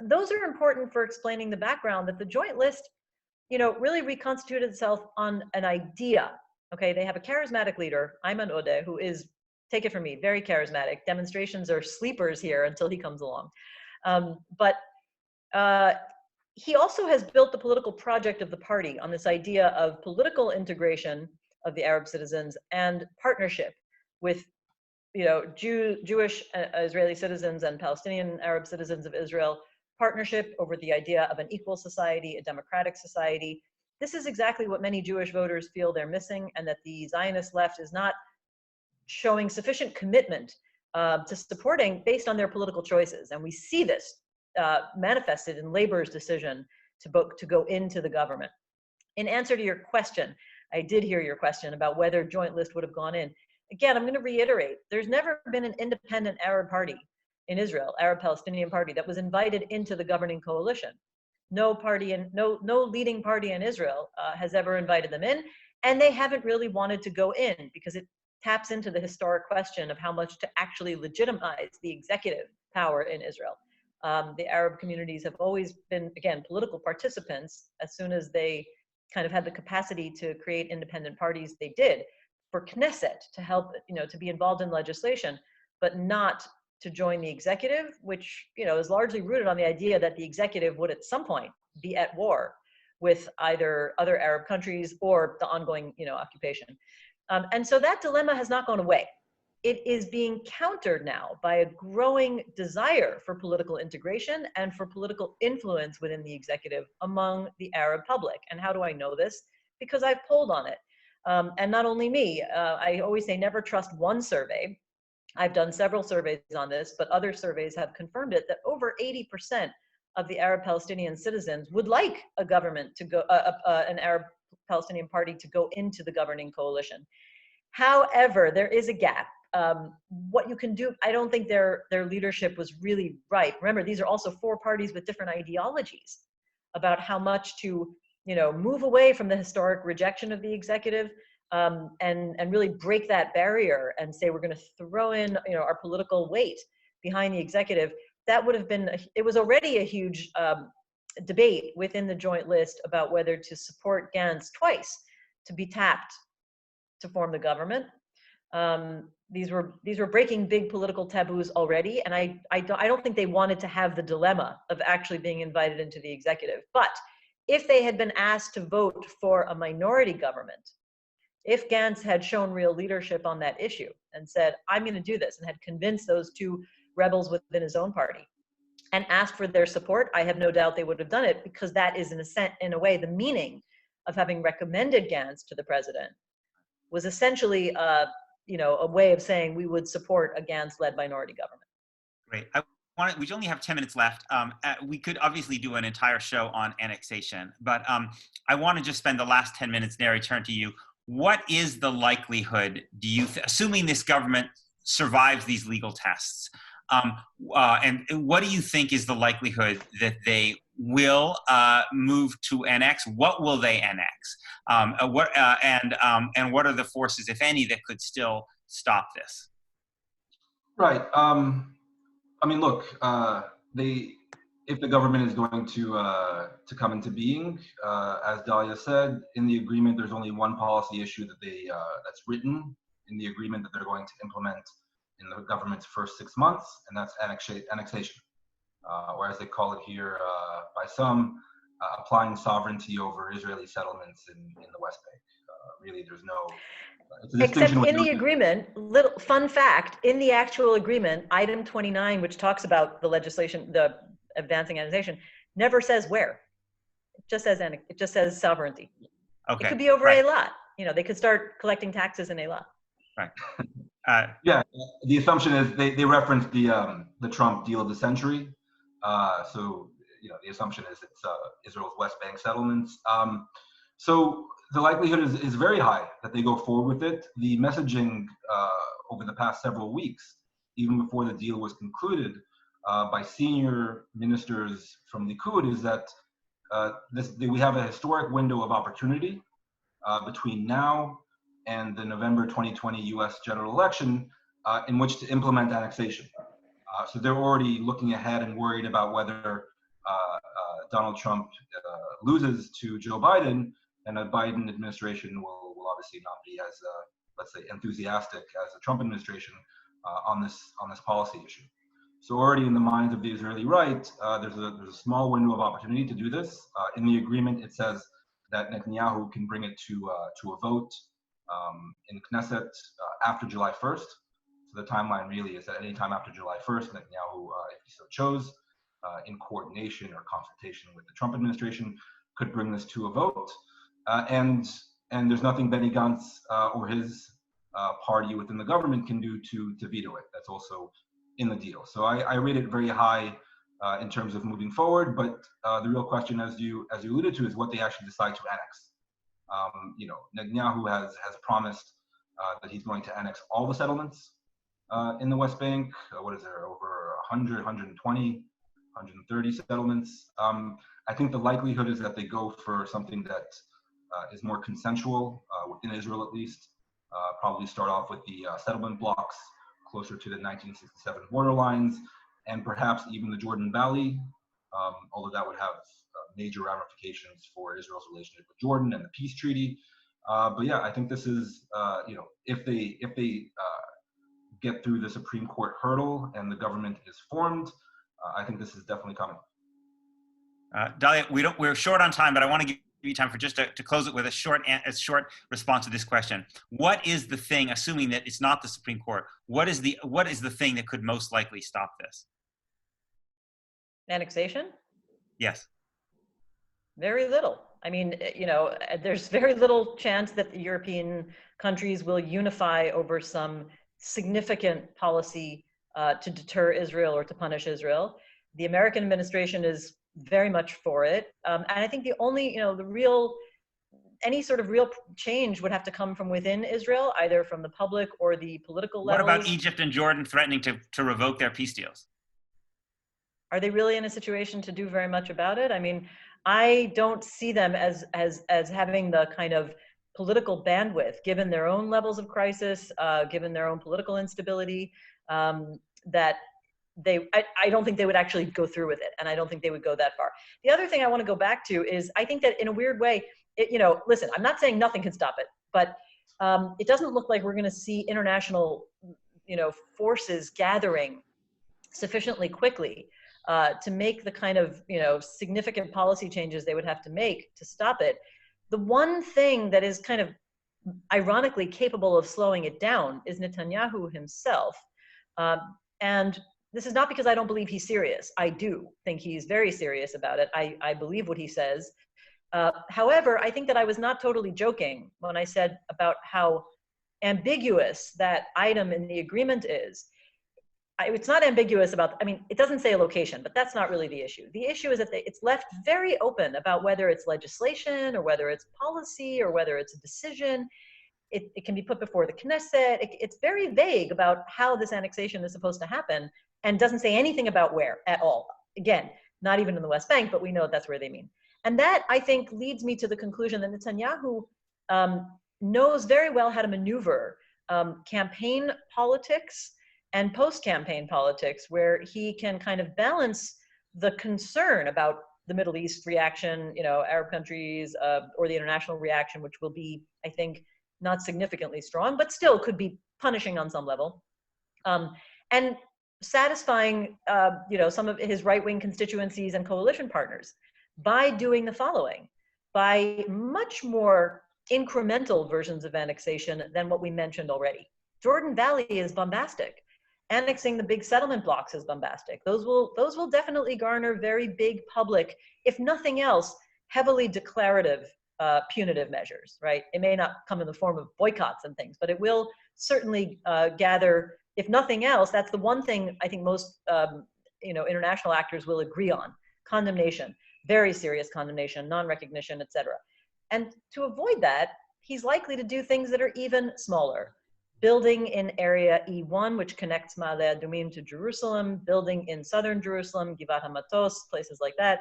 those are important for explaining the background that the joint list, really reconstituted itself on an idea. Okay, they have a charismatic leader, Ayman Odeh, who is, take it from me, very charismatic. Demonstrations are sleepers here until he comes along. But he also has built the political project of the party on this idea of political integration of the Arab citizens and partnership with Jewish Israeli citizens and Palestinian Arab citizens of Israel, partnership over the idea of an equal society, a democratic society. This is exactly what many Jewish voters feel they're missing, and that the Zionist left is not showing sufficient commitment to supporting based on their political choices. And we see this manifested in Labor's decision to go into the government. In answer to your question, I did hear your question about whether joint list would have gone in. Again, I'm going to reiterate, there's never been an independent Arab party in Israel, Arab Palestinian party, that was invited into the governing coalition. No leading party in Israel has ever invited them in, and they haven't really wanted to go in because it taps into the historic question of how much to actually legitimize the executive power in Israel. The Arab communities have always been, again, political participants. As soon as they kind of had the capacity to create independent parties, they did, for Knesset to help, to be involved in legislation, but not to join the executive, which is largely rooted on the idea that the executive would at some point be at war with either other Arab countries or the ongoing occupation. And so that dilemma has not gone away. it is being countered now by a growing desire for political integration and for political influence within the executive among the Arab public. And how do I know this? Because I've polled on it. And not only me, I always say never trust one survey. I've done several surveys on this, but other surveys have confirmed it, that over 80% of the Arab Palestinian citizens would like a government to go, an Arab Palestinian party to go into the governing coalition. However, there is a gap. What you can do, I don't think their leadership was really right. Remember, these are also four parties with different ideologies about how much to, move away from the historic rejection of the executive, and really break that barrier and say we're going to throw in, our political weight behind the executive. That would have been, it was already a huge debate within the joint list about whether to support Gantz twice to be tapped to form the government. These were breaking big political taboos already, and I don't think they wanted to have the dilemma of actually being invited into the executive. But if they had been asked to vote for a minority government, if Gantz had shown real leadership on that issue and said, I'm going to do this, and had convinced those two rebels within his own party and asked for their support, I have no doubt they would have done it, because that is in a way the meaning of having recommended Gantz to the president, was essentially a way of saying we would support a Gantz-led minority government. Great. We only have 10 minutes left. We could obviously do an entire show on annexation, but I want to just spend the last 10 minutes, Neri, turn to you. What is the likelihood, assuming this government survives these legal tests, and what do you think is the likelihood that they will move to annex? What will they annex? And what are the forces, if any, that could still stop this? Right. I mean, look, if the government is going to come into being, as Dahlia said, in the agreement, there's only one policy issue that that's written in the agreement that they're going to implement in the government's first 6 months, and that's annexation, or as they call it here by some, applying sovereignty over Israeli settlements in the West Bank. Really, there's no. Except in the agreement, little fun fact, in the actual agreement, item 29, which talks about the legislation, the advancing annexation, never says where. It just says sovereignty. Okay. It could be over a lot. They could start collecting taxes in a lot. Right. Yeah, the assumption is they reference the Trump deal of the century. So the assumption is it's Israel's West Bank settlements. So the likelihood is very high that they go forward with it. The messaging over the past several weeks, even before the deal was concluded, by senior ministers from Likud, is that we have a historic window of opportunity between now and the November 2020 U.S. general election in which to implement annexation. So they're already looking ahead and worried about whether Donald Trump loses to Joe Biden, and a Biden administration will obviously not be as, let's say, enthusiastic as the Trump administration on this policy issue. So already in the minds of the Israeli right, there's a small window of opportunity to do this. In the agreement, it says that Netanyahu can bring it to a vote in Knesset after July 1st. So the timeline really is that any time after July 1st, Netanyahu, if he so chose, in coordination or consultation with the Trump administration, could bring this to a vote. And there's nothing Benny Gantz or his party within the government can do to veto it. That's also in the deal. So I rate it very high in terms of moving forward. But the real question, as you alluded to, is what they actually decide to annex. Netanyahu has promised that he's going to annex all the settlements in the West Bank. What is there, over 100, 120, 130 settlements? I think the likelihood is that they go for something that is more consensual within Israel, at least. Probably start off with the settlement blocks closer to the 1967 borderlines, and perhaps even the Jordan Valley, although that would have major ramifications for Israel's relationship with Jordan and the peace treaty. But yeah, I think this is, if they get through the Supreme Court hurdle and the government is formed, I think this is definitely coming. Dahlia, we're short on time, but I want to give you time for just to close it with a short response to this question. What is the thing, assuming that it's not the Supreme Court, what is the thing that could most likely stop this? Annexation? Yes. Very little. I mean, there's very little chance that the European countries will unify over some significant policy to deter Israel or to punish Israel. The American administration is very much for it. And I think the only, any sort of real change would have to come from within Israel, either from the public or the political levels. What about Egypt and Jordan threatening to revoke their peace deals? Are they really in a situation to do very much about it? I mean, I don't see them as having the kind of political bandwidth, given their own levels of crisis, given their own political instability, that I don't think they would actually go through with it, and I don't think they would go that far. The other thing I want to go back to is I think that in a weird way, listen, I'm not saying nothing can stop it, but it doesn't look like we're going to see international, forces gathering sufficiently quickly to make the kind of, significant policy changes they would have to make to stop it. The one thing that is kind of ironically capable of slowing it down is Netanyahu himself. And this is not because I don't believe he's serious. I do think he's very serious about it. I believe what he says. However, I think that I was not totally joking when I said about how ambiguous that item in the agreement is. It's not ambiguous about, it doesn't say a location, but that's not really the issue. The issue is that it's left very open about whether it's legislation or whether it's policy or whether it's a decision. It can be put before the Knesset. It's very vague about how this annexation is supposed to happen and doesn't say anything about where at all. Again, not even in the West Bank, but we know that's where they mean. And that, I think, leads me to the conclusion that Netanyahu knows very well how to maneuver campaign politics and post-campaign politics, where he can kind of balance the concern about the Middle East reaction, Arab countries, or the international reaction, which will be, I think, not significantly strong, but still could be punishing on some level, and satisfying, some of his right-wing constituencies and coalition partners by doing the following, by much more incremental versions of annexation than what we mentioned already. Jordan Valley is bombastic. Annexing the big settlement blocks is bombastic. Those will definitely garner very big public, if nothing else, heavily declarative punitive measures, right? It may not come in the form of boycotts and things, but it will certainly gather, if nothing else, that's the one thing I think most international actors will agree on: condemnation, very serious condemnation, non-recognition, etc. And to avoid that, he's likely to do things that are even smaller. Building in area E1, which connects Ma'ale Adumim to Jerusalem, building in southern Jerusalem, Givat HaMatos, places like that,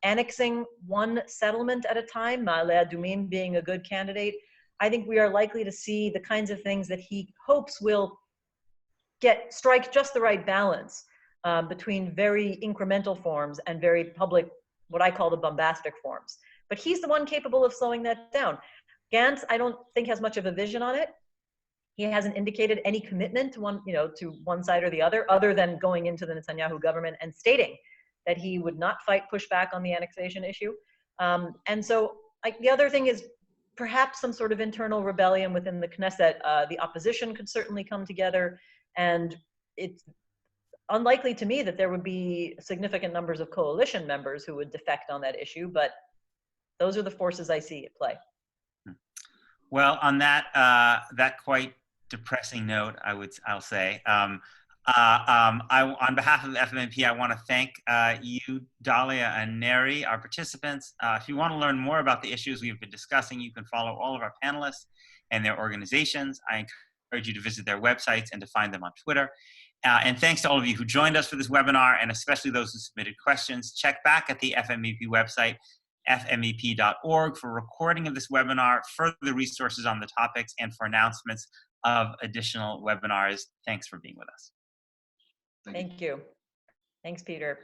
annexing one settlement at a time, Ma'ale Adumim being a good candidate. I think we are likely to see the kinds of things that he hopes will strike just the right balance between very incremental forms and very public, what I call the bombastic forms. But he's the one capable of slowing that down. Gantz, I don't think, has much of a vision on it. He hasn't indicated any commitment to one side or the other than going into the Netanyahu government and stating that he would not fight pushback on the annexation issue. And so the other thing is perhaps some sort of internal rebellion within the Knesset. The opposition could certainly come together, and it's unlikely to me that there would be significant numbers of coalition members who would defect on that issue, but those are the forces I see at play. Well, on that quite depressing note, I'll say, on behalf of the FMEP, I want to thank you, Dahlia and Neri, our participants. If you want to learn more about the issues we've been discussing, you can follow all of our panelists and their organizations. I encourage you to visit their websites and to find them on Twitter. And thanks to all of you who joined us for this webinar, and especially those who submitted questions. Check back at the FMEP website, fmep.org, for recording of this webinar, further resources on the topics, and for announcements of additional webinars. Thanks for being with us. Thank you. Thanks, Peter.